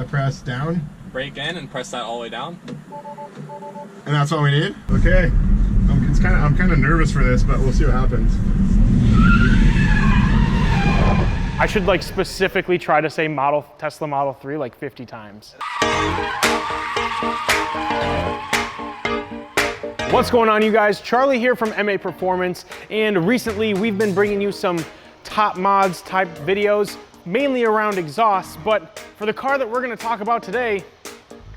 I press down. Brake in and press that all the way down. And that's all we need? Okay. I'm kind of nervous for this, but we'll see what happens. I should like specifically try to say Tesla Model 3 like 50 times. What's going on, you guys? Charlie here from MAPerformance, and recently we've been bringing you some top mods type videos, mainly around exhausts, but for the car that we're gonna talk about today,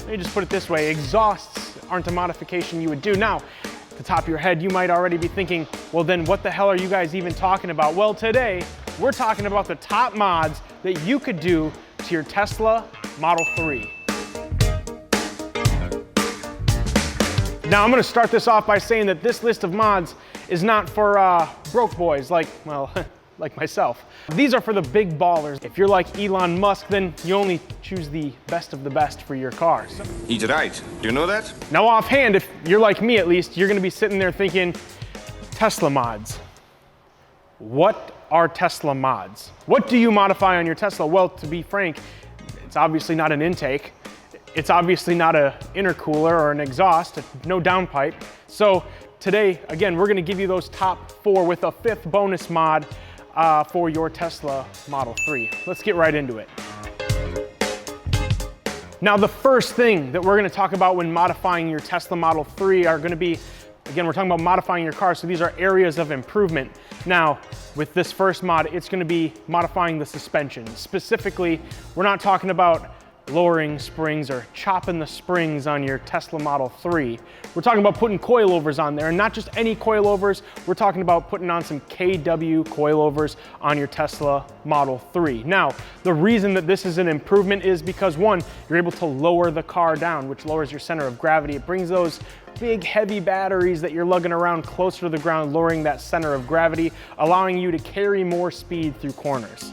let me just put it this way, exhausts aren't a modification you would do. Now, at the top of your head, you might already be thinking, well then what the hell are you guys even talking about? Well, today, we're talking about the top mods that you could do to your Tesla Model 3. Now, I'm gonna start this off by saying that this list of mods is not for broke boys like, well, like myself. These are for the big ballers. If you're like Elon Musk, then you only choose the best of the best for your cars. He's right. Do you know that? Now, offhand, if you're like me at least, you're gonna be sitting there thinking, Tesla mods. What are Tesla mods? What do you modify on your Tesla? Well, to be frank, it's obviously not an intake. It's obviously not an intercooler or an exhaust, no downpipe. So today, again, we're gonna give you those top 4 with a 5th bonus mod for your Tesla Model 3. Let's get right into it. Now, the first thing that we're gonna talk about when modifying your Tesla Model 3 are gonna be, again, we're talking about modifying your car, so these are areas of improvement. Now, with this first mod, it's gonna be modifying the suspension. Specifically, we're not talking about lowering springs or chopping the springs on your Tesla Model 3. We're talking about putting coilovers on there, and not just any coilovers. We're talking about putting on some KW coilovers on your Tesla Model 3. Now, the reason that this is an improvement is because, one, you're able to lower the car down, which lowers your center of gravity. It brings those big heavy batteries that you're lugging around closer to the ground, lowering that center of gravity, allowing you to carry more speed through corners.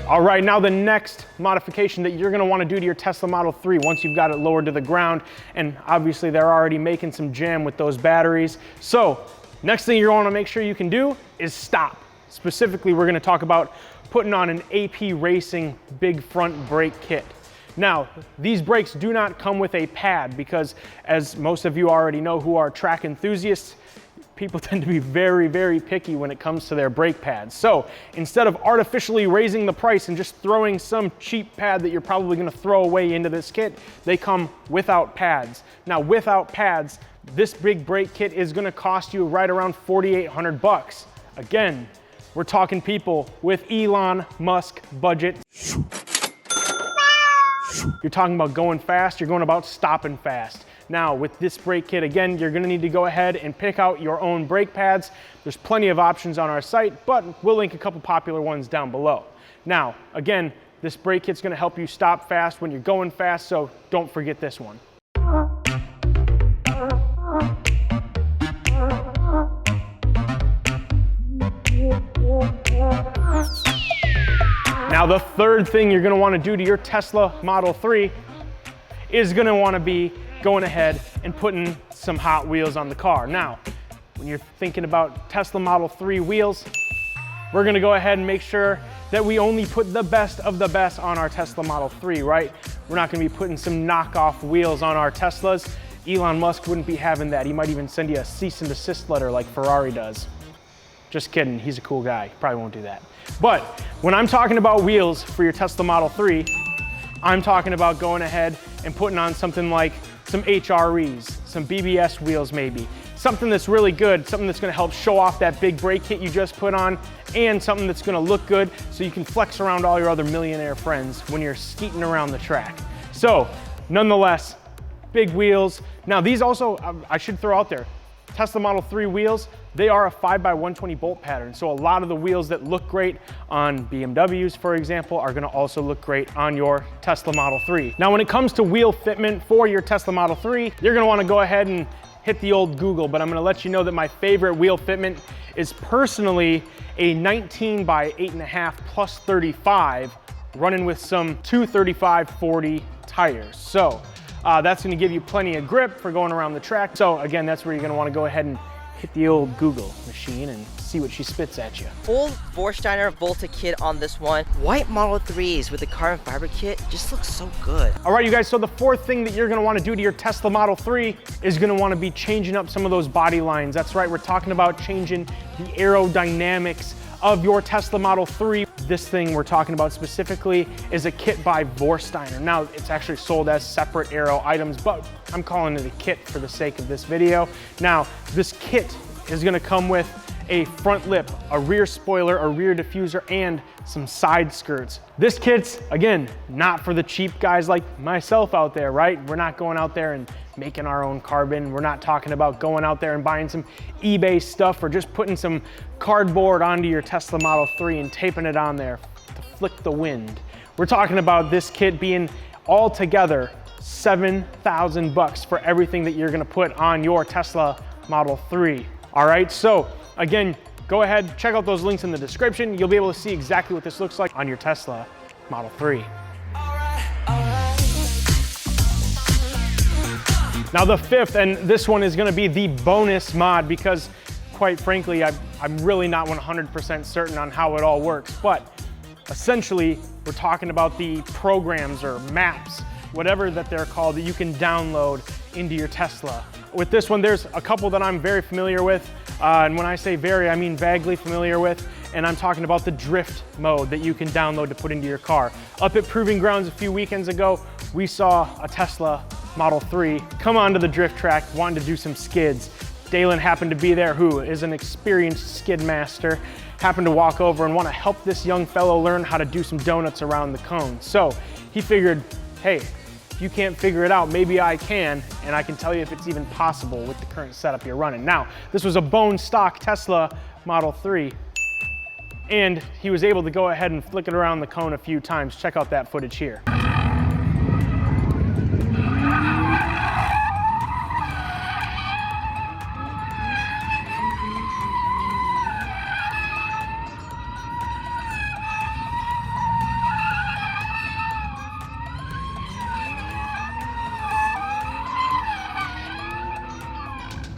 All right, now the next modification that you're gonna wanna do to your Tesla Model 3 once you've got it lowered to the ground, and obviously they're already making some jam with those batteries. So, next thing you're gonna make sure you can do is stop. Specifically, we're gonna talk about putting on an AP Racing big front brake kit. Now, these brakes do not come with a pad because, as most of you already know who are track enthusiasts, people tend to be very, very picky when it comes to their brake pads. So instead of artificially raising the price and just throwing some cheap pad that you're probably gonna throw away into this kit, they come without pads. Now, without pads, this big brake kit is gonna cost you right around 4,800 bucks. Again, we're talking people with Elon Musk budget. You're talking about going fast, you're going about stopping fast. Now, with this brake kit, again, you're gonna need to go ahead and pick out your own brake pads. There's plenty of options on our site, but we'll link a couple popular ones down below. Now, again, this brake kit's gonna help you stop fast when you're going fast, so don't forget this one. Now, the third thing you're gonna wanna do to your Tesla Model 3 is gonna wanna be going ahead and putting some Hot Wheels on the car. Now, when you're thinking about Tesla Model 3 wheels, we're gonna go ahead and make sure that we only put the best of the best on our Tesla Model 3, right? We're not gonna be putting some knockoff wheels on our Teslas. Elon Musk wouldn't be having that. He might even send you a cease and desist letter like Ferrari does. Just kidding, he's a cool guy, probably won't do that. But when I'm talking about wheels for your Tesla Model 3, I'm talking about going ahead and putting on something like some HREs, some BBS wheels maybe. Something that's really good, something that's gonna help show off that big brake kit you just put on, and something that's gonna look good so you can flex around all your other millionaire friends when you're skeeting around the track. So, nonetheless, big wheels. Now these also, I should throw out there, Tesla Model 3 wheels, they are a 5x120 bolt pattern. So a lot of the wheels that look great on BMWs, for example, are gonna also look great on your Tesla Model 3. Now, when it comes to wheel fitment for your Tesla Model 3, you're gonna wanna go ahead and hit the old Google, but I'm gonna let you know that my favorite wheel fitment is personally a 19 by 8.5 plus 35, running with some 235/40 tires. So that's gonna give you plenty of grip for going around the track. So again, that's where you're gonna wanna go ahead and hit the old Google machine and see what she spits at you. Full Vorsteiner Volta kit on this one. White Model 3s with the carbon fiber kit just looks so good. All right, you guys, so the fourth thing that you're gonna wanna do to your Tesla Model 3 is gonna wanna be changing up some of those body lines. That's right, we're talking about changing the aerodynamics of your Tesla Model 3. This thing we're talking about specifically is a kit by Vorsteiner. Now, it's actually sold as separate Aero items, but I'm calling it a kit for the sake of this video. Now, this kit is gonna come with a front lip, a rear spoiler, a rear diffuser, and some side skirts. This kit's, again, not for the cheap guys like myself out there, right? We're not going out there and making our own carbon. We're not talking about going out there and buying some eBay stuff or just putting some cardboard onto your Tesla Model 3 and taping it on there to flick the wind. We're talking about this kit being altogether $7,000 for everything that you're gonna put on your Tesla Model 3. All right, so again, go ahead, check out those links in the description. You'll be able to see exactly what this looks like on your Tesla Model 3. Now the fifth, and this one is gonna be the bonus mod because quite frankly, I'm really not 100% certain on how it all works, but essentially we're talking about the programs or maps, whatever that they're called, that you can download into your Tesla. With this one, there's a couple that I'm very familiar with, and when I say very, I mean vaguely familiar with, and I'm talking about the drift mode that you can download to put into your car. Up at Proving Grounds a few weekends ago, we saw a Tesla Model 3 come onto the drift track wanting to do some skids. Dalen happened to be there, who is an experienced skid master, happened to walk over and want to help this young fellow learn how to do some donuts around the cone. So he figured, hey, if you can't figure it out, maybe I can, and I can tell you if it's even possible with the current setup you're running. Now, this was a bone stock Tesla Model 3, and he was able to go ahead and flick it around the cone a few times. Check out that footage here.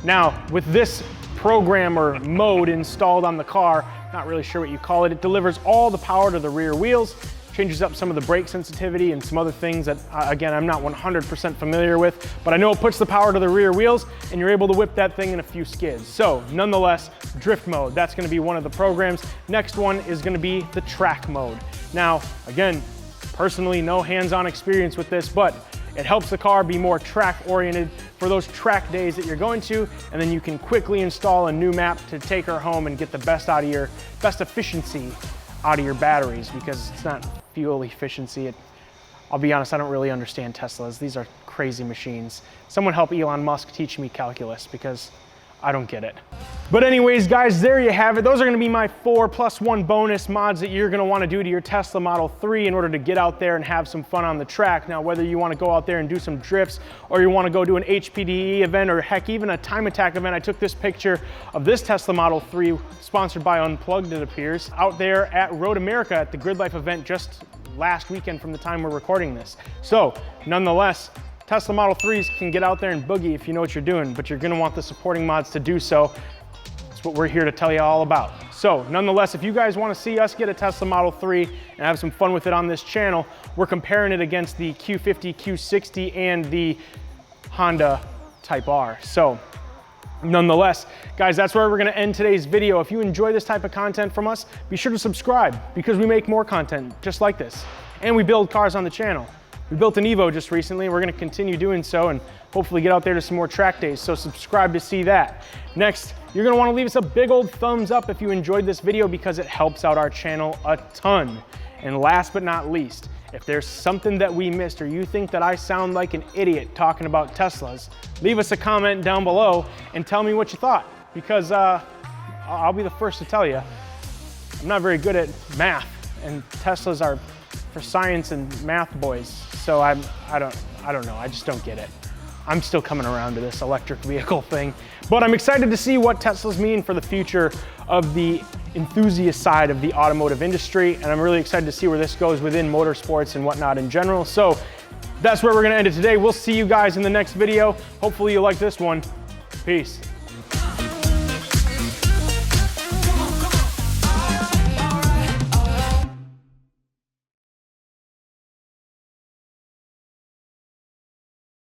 Now, with this program or mode installed on the car, not really sure what you call it, it delivers all the power to the rear wheels, changes up some of the brake sensitivity and some other things that, again, I'm not 100% familiar with, but I know it puts the power to the rear wheels and you're able to whip that thing in a few skids. So, nonetheless, drift mode, that's gonna be one of the programs. Next one is gonna be the track mode. Now, again, personally, no hands-on experience with this, but it helps the car be more track oriented for those track days that you're going to, and then you can quickly install a new map to take her home and get the best efficiency out of your batteries, because it's not fuel efficiency. I'll be honest, I don't really understand Teslas. These are crazy machines. Someone help Elon Musk teach me calculus because I don't get it. But anyways, guys, there you have it. Those are gonna be my 4+1 bonus mods that you're gonna wanna do to your Tesla Model 3 in order to get out there and have some fun on the track. Now, whether you wanna go out there and do some drifts, or you wanna go do an HPDE event, or heck, even a time attack event. I took this picture of this Tesla Model 3, sponsored by Unplugged, it appears, out there at Road America at the Grid Life event just last weekend from the time we're recording this. So, nonetheless, Tesla Model 3s can get out there and boogie if you know what you're doing, but you're gonna want the supporting mods to do so. That's what we're here to tell you all about. So, nonetheless, if you guys wanna see us get a Tesla Model 3 and have some fun with it on this channel, we're comparing it against the Q50, Q60, and the Honda Type R. So, nonetheless, guys, that's where we're gonna end today's video. If you enjoy this type of content from us, be sure to subscribe, because we make more content just like this. And we build cars on the channel. We built an Evo just recently, and we're gonna continue doing so and hopefully get out there to some more track days, so subscribe to see that. Next, you're gonna wanna leave us a big old thumbs up if you enjoyed this video, because it helps out our channel a ton. And last but not least, if there's something that we missed, or you think that I sound like an idiot talking about Teslas, leave us a comment down below and tell me what you thought, because I'll be the first to tell you, I'm not very good at math, and Teslas are for science and math boys. So I don't know, I just don't get it. I'm still coming around to this electric vehicle thing, but I'm excited to see what Teslas mean for the future of the enthusiast side of the automotive industry, and I'm really excited to see where this goes within motorsports and whatnot in general. So that's where we're gonna end it today. We'll see you guys in the next video. Hopefully you like this one. Peace.